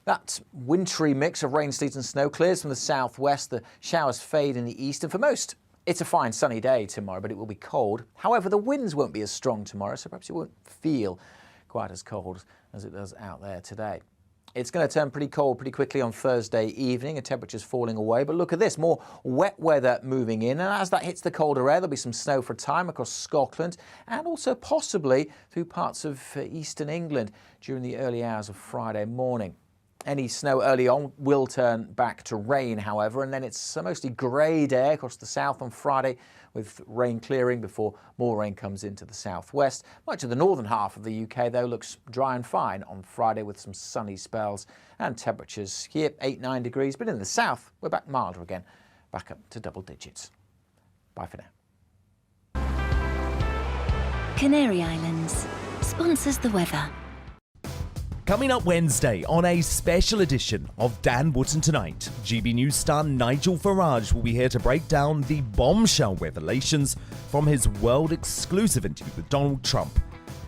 That wintry mix of rain, sleet and snow clears from the southwest. The showers fade in the east, and for most, it's a fine sunny day tomorrow, but it will be cold. However, the winds won't be as strong tomorrow, so perhaps it won't feel quite as cold as it does out there today. It's going to turn pretty cold pretty quickly on Thursday evening, and temperatures falling away. But look at this, more wet weather moving in. And as that hits the colder air, there'll be some snow for a time across Scotland and also possibly through parts of eastern England during the early hours of Friday morning. Any snow early on will turn back to rain, however, and then it's mostly grey day across the south on Friday, with rain clearing before more rain comes into the southwest. Much of the northern half of the UK, though, looks dry and fine on Friday with some sunny spells and temperatures here 8-9 degrees. But in the south, we're back milder again, back up to double digits. Bye for now. Canary Islands sponsors the weather. Coming up Wednesday on a special edition of Dan Wootton Tonight, GB News star Nigel Farage will be here to break down the bombshell revelations from his world-exclusive interview with Donald Trump.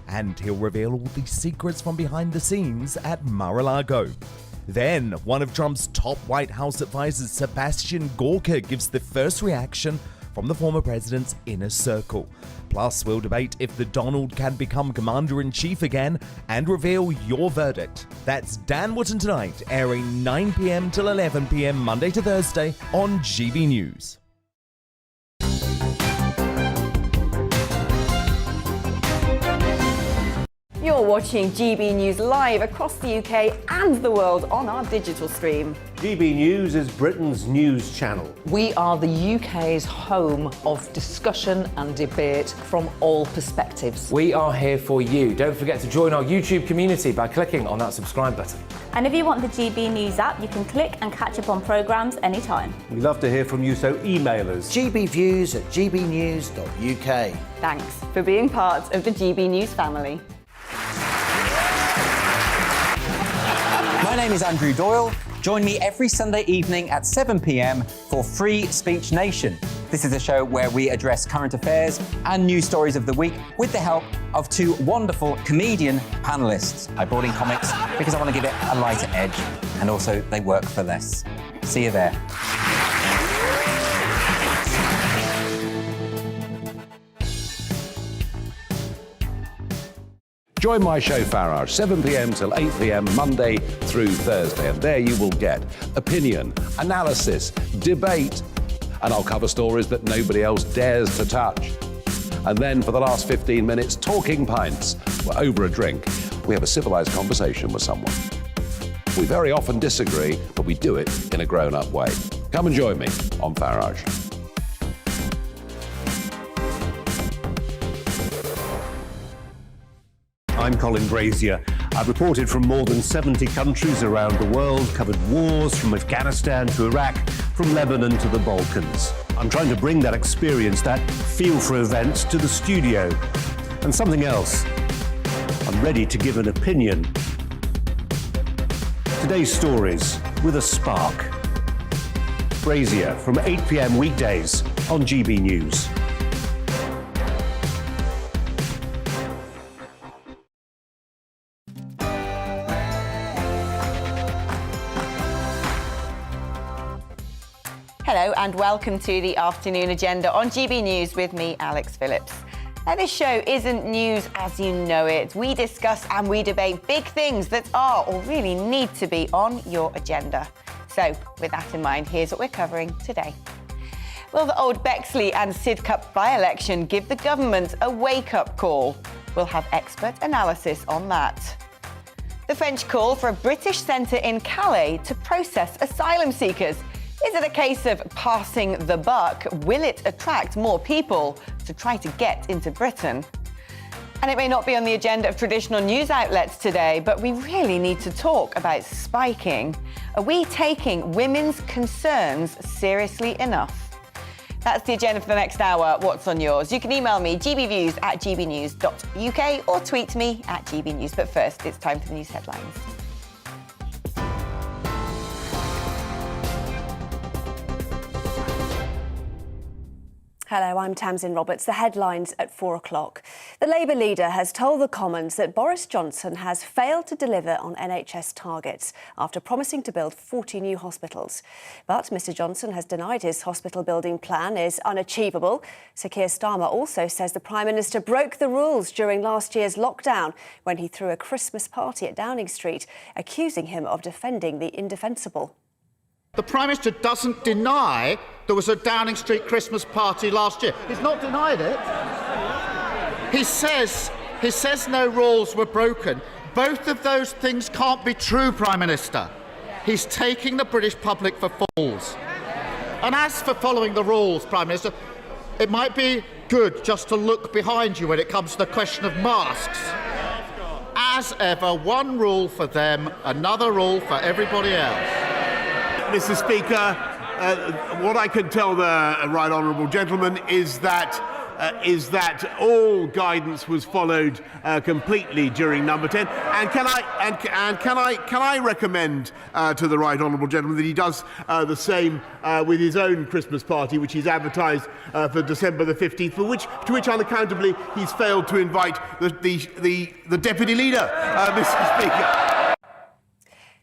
And he'll reveal all the secrets from behind the scenes at Mar-a-Lago. Then, one of Trump's top White House advisors, Sebastian Gorka, gives the first reaction from the former president's inner circle. Plus, we'll debate if the Donald can become commander-in-chief again and reveal your verdict. That's Dan Wootton Tonight, airing 9 p.m. till 11 p.m. Monday to Thursday on GB News. You're watching GB News live across the UK and the world on our digital stream. GB News is Britain's news channel. We are the UK's home of discussion and debate from all perspectives. We are here for you. Don't forget to join our YouTube community by clicking on that subscribe button. And if you want the GB News app, you can click and catch up on programmes anytime. We love to hear from you, so email us. gbviews@gbnews.uk. Thanks for being part of the GB News family. My name is Andrew Doyle. Join me every Sunday evening at 7 p.m. for Free Speech Nation. This is a show where we address current affairs and news stories of the week with the help of two wonderful comedian panellists. I brought in comics because I want to give it a lighter edge, and also they work for less. See you there. Join my show Farage, 7 p.m. till 8 p.m. Monday through Thursday. And there you will get opinion, analysis, debate, and I'll cover stories that nobody else dares to touch. And then for the last 15 minutes, talking pints. We're over a drink. We have a civilized conversation with someone. We very often disagree, but we do it in a grown-up way. Come and join me on Farage. I'm Colin Brazier. I've reported from more than 70 countries around the world, covered wars from Afghanistan to Iraq, from Lebanon to the Balkans. I'm trying to bring that experience, that feel for events, to the studio. And something else, I'm ready to give an opinion. Today's stories with a spark. Brazier from 8 p.m. weekdays on GB News. Hello and welcome to the afternoon agenda on GB News with me, Alex Phillips. Now, this show isn't news as you know it. We discuss and we debate big things that are or really need to be on your agenda. So, with that in mind, here's what we're covering today. Will the Old Bexley and Sidcup by-election give the government a wake-up call? We'll have expert analysis on that. The French call for a British centre in Calais to process asylum seekers. Is it a case of passing the buck? Will it attract more people to try to get into Britain? And it may not be on the agenda of traditional news outlets today, but we really need to talk about spiking. Are we taking women's concerns seriously enough? That's the agenda for the next hour. What's on yours? You can email me, gbviews@gbnews.uk, or tweet me at gbnews. But first, it's time for the news headlines. Hello, I'm Tamsin Roberts. The headlines at 4 o'clock. The Labour leader has told the Commons that Boris Johnson has failed to deliver on NHS targets after promising to build 40 new hospitals. But Mr Johnson has denied his hospital building plan is unachievable. Sir Keir Starmer also says the Prime Minister broke the rules during last year's lockdown when he threw a Christmas party at Downing Street, accusing him of defending the indefensible. The Prime Minister doesn't deny there was a Downing Street Christmas party last year. He's not denied it. He says no rules were broken. Both of those things can't be true, Prime Minister. He's taking the British public for fools. And as for following the rules, Prime Minister, it might be good just to look behind you when it comes to the question of masks. As ever, one rule for them, another rule for everybody else. Mr. Speaker, what I can tell the right honourable gentleman is that all guidance was followed completely during Number 10. And can I recommend to the right honourable gentleman that he does the same with his own Christmas party, which he's advertised for December the 15th, to which unaccountably he's failed to invite the deputy leader, Mr. Speaker.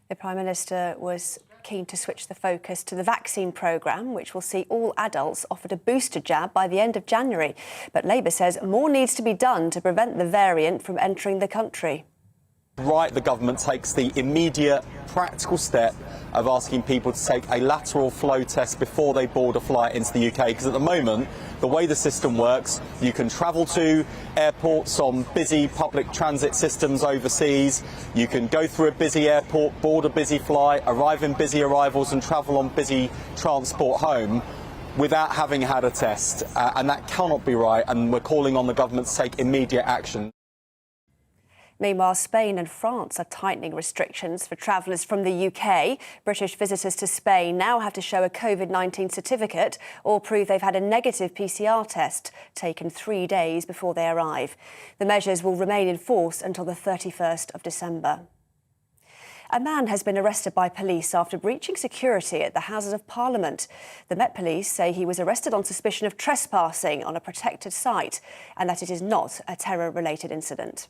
The Prime Minister was keen to switch the focus to the vaccine programme, which will see all adults offered a booster jab by the end of January. But Labour says more needs to be done to prevent the variant from entering the country. Right, the government takes the immediate practical step of asking people to take a lateral flow test before they board a flight into the UK, because at the moment, the way the system works, you can travel to airports on busy public transit systems overseas, you can go through a busy airport, board a busy flight, arrive in busy arrivals and travel on busy transport home without having had a test, and that cannot be right, and we're calling on the government to take immediate action. Meanwhile, Spain and France are tightening restrictions for travellers from the UK. British visitors to Spain now have to show a COVID-19 certificate or prove they've had a negative PCR test taken 3 days before they arrive. The measures will remain in force until the 31st of December. A man has been arrested by police after breaching security at the Houses of Parliament. The Met Police say he was arrested on suspicion of trespassing on a protected site and that it is not a terror-related incident.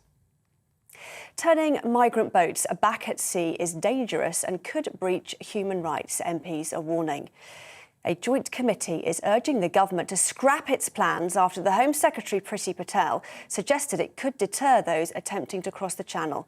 Turning migrant boats back at sea is dangerous and could breach human rights, MPs are warning. A joint committee is urging the government to scrap its plans after the Home Secretary, Priti Patel, suggested it could deter those attempting to cross the Channel.